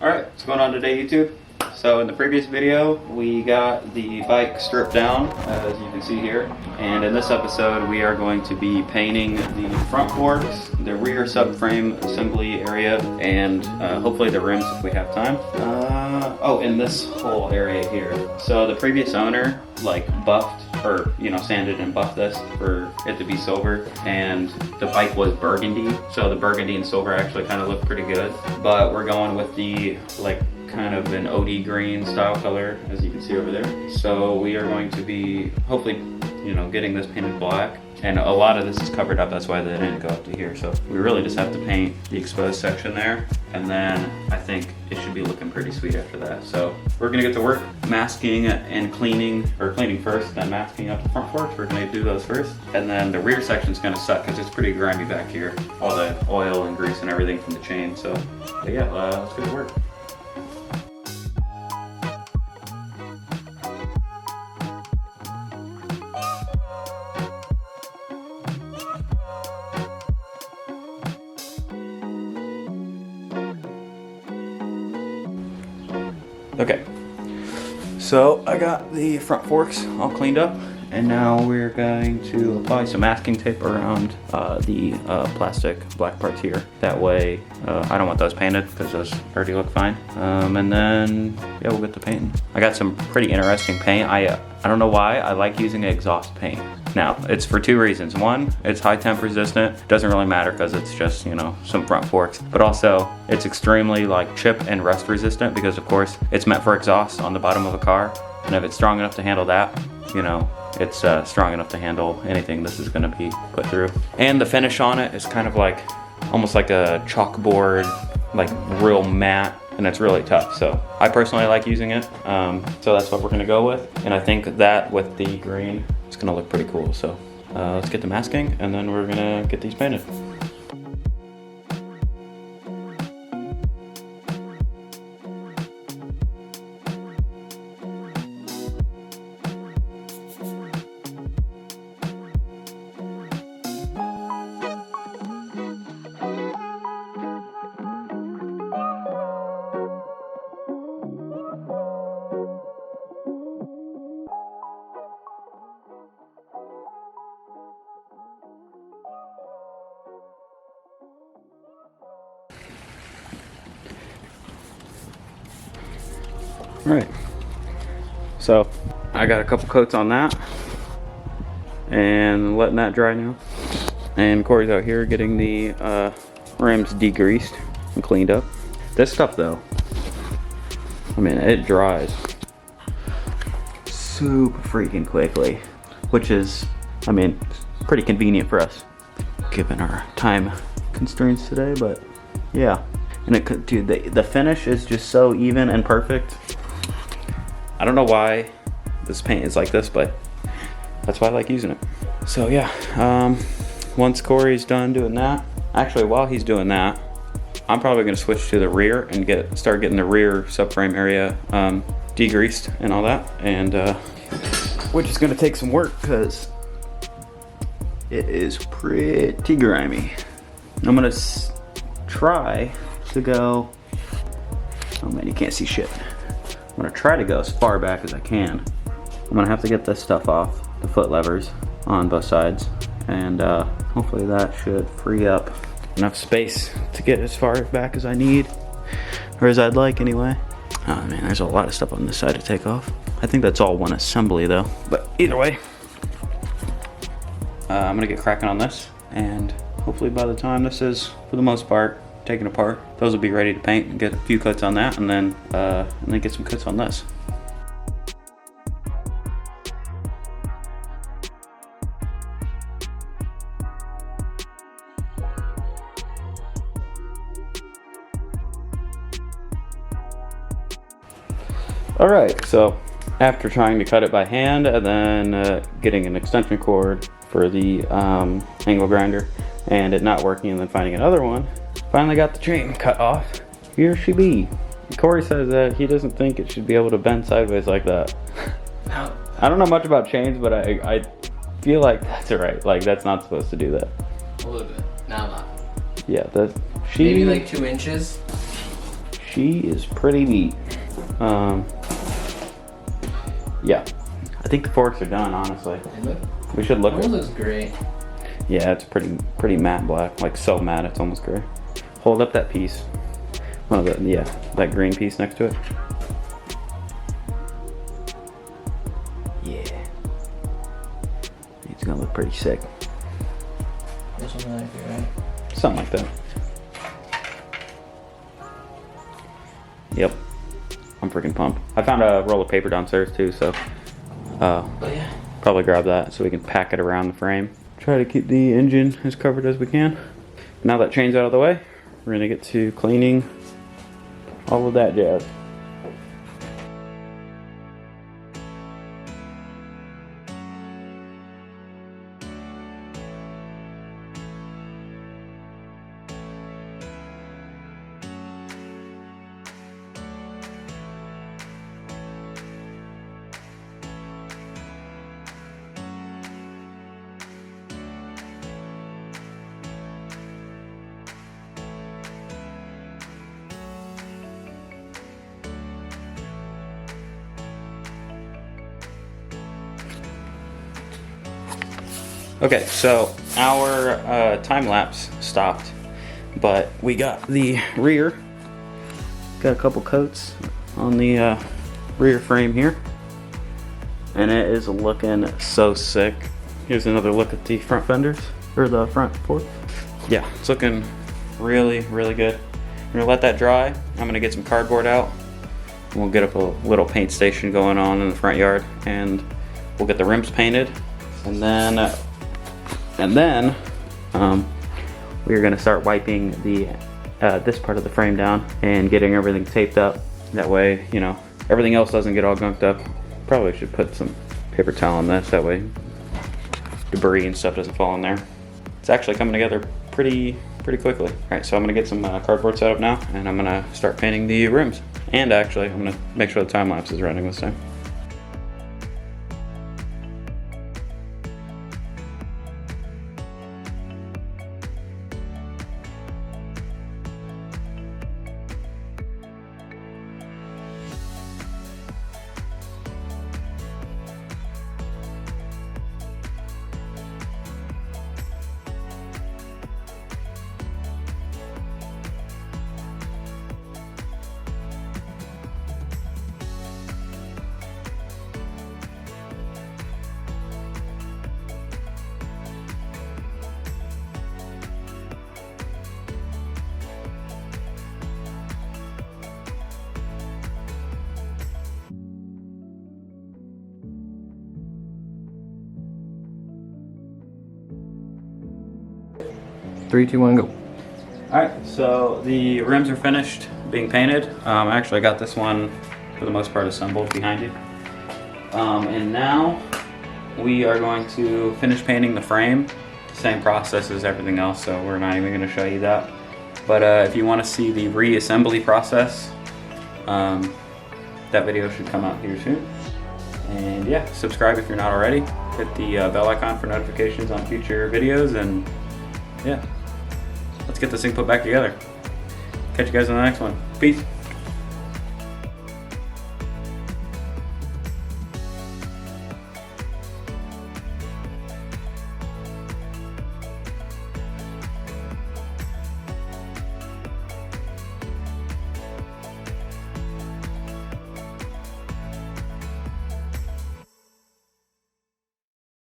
Alright, what's going on today, YouTube? So in the previous video, we got the bike stripped down, as you can see here. And in this episode, we are going to be painting the front forks, the rear subframe assembly area, and hopefully the rims if we have time. In this whole area here. So the previous owner, buffed, or, sanded and buffed this for it to be silver. And the bike was burgundy, so the burgundy and silver actually kind of look pretty good. But we're going with the, kind of an OD green style color, as you can see over there. So we are going to be hopefully, getting this painted black. And a lot of this is covered up, that's why they didn't go up to here. So we really just have to paint the exposed section there. And then I think it should be looking pretty sweet after that. So we're gonna get to work masking and cleaning, or cleaning first, then masking up the front forks. We're gonna do those first. And then the rear section's gonna suck because it's pretty grimy back here. All the oil and grease and everything from the chain. So yeah, let's get to work. Okay, so I got the front forks all cleaned up, and now we're going to apply some masking tape around the plastic black parts here. That way, I don't want those painted because those already look fine. And then, yeah, we'll get to painting. I got some pretty interesting paint. I don't know why, I like using exhaust paint. Now, it's for two reasons. One, it's high temp resistant. Doesn't really matter because it's just, some front forks. But also, it's extremely chip and rust resistant because of course, it's meant for exhaust on the bottom of a car. And if it's strong enough to handle that, it's strong enough to handle anything this is gonna be put through. And the finish on it is kind of almost like a chalkboard, real matte, and it's really tough. So I personally like using it. So that's what we're gonna go with. And I think that with the green, it's gonna look pretty cool. So let's get the masking and then we're gonna get these painted. All right, so I got a couple coats on that and letting that dry now. And Corey's out here getting the rims degreased and cleaned up. This stuff though, it dries super freaking quickly, which is, pretty convenient for us given our time constraints today, but yeah. And it could, dude, the finish is just so even and perfect. I don't know why this paint is like this, but that's why I like using it. So yeah, once Corey's done doing that, actually while he's doing that, I'm probably gonna switch to the rear and start getting the rear subframe area degreased and all that, and which is gonna take some work because it is pretty grimy. I'm gonna try to go, oh man, you can't see shit. I'm gonna try to go as far back as I can. I'm gonna have to get this stuff off the foot levers on both sides, and hopefully that should free up enough space to get as far back as I need, or as I'd like anyway. Oh man, there's a lot of stuff on this side to take off. I think that's all one assembly though, but either way, I'm gonna get cracking on this, and hopefully by the time this is, for the most part, taken apart, those will be ready to paint and get a few coats on that, and then get some coats on this. All right, so after trying to cut it by hand and then getting an extension cord for the angle grinder and it not working and then finding another one, finally got the chain cut off. Here she be. Corey says that he doesn't think it should be able to bend sideways like that. I don't know much about chains, but I feel like that's alright. That's not supposed to do that. A little bit. Now not. Yeah, Maybe 2 inches. she is pretty neat. Yeah, I think the forks are done, honestly. We should look. It looks great. Yeah, it's pretty matte black, like so matte it's almost gray. Hold up that piece. Well, yeah, that green piece next to it. Yeah, it's gonna look pretty sick. This one like it, right? Something like that. Yep, I'm freaking pumped. I found a roll of paper downstairs too, so Oh yeah. probably grab that so we can pack it around the frame. Try to keep the engine as covered as we can. Now that chain's out of the way, we're gonna get to cleaning all of that jazz. Okay, so our time lapse stopped, but we got the rear. Got a couple coats on the rear frame here, and it is looking so sick. Here's another look at the front fenders, or the front fork. Yeah, it's looking really, really good. I'm gonna let that dry. I'm gonna get some cardboard out. We'll get up a little paint station going on in the front yard, and we'll get the rims painted, and then we're gonna start wiping the this part of the frame down and getting everything taped up. That way, you know, everything else doesn't get all gunked up. Probably should put some paper towel on this, that way debris and stuff doesn't fall in there. It's actually coming together pretty quickly. All right, so I'm gonna get some cardboard set up now, and I'm gonna start painting the rims. And actually, I'm gonna make sure the time lapse is running this time. Three, two, one, go. Alright, so the rims are finished being painted. Actually, I got this one, for the most part, assembled behind you. And now we are going to finish painting the frame. Same process as everything else, so we're not even going to show you that. But if you want to see the reassembly process, that video should come out here soon. And yeah, subscribe if you're not already. Hit the bell icon for notifications on future videos, and yeah. Let's get this thing put back together. Catch you guys on the next one. Peace.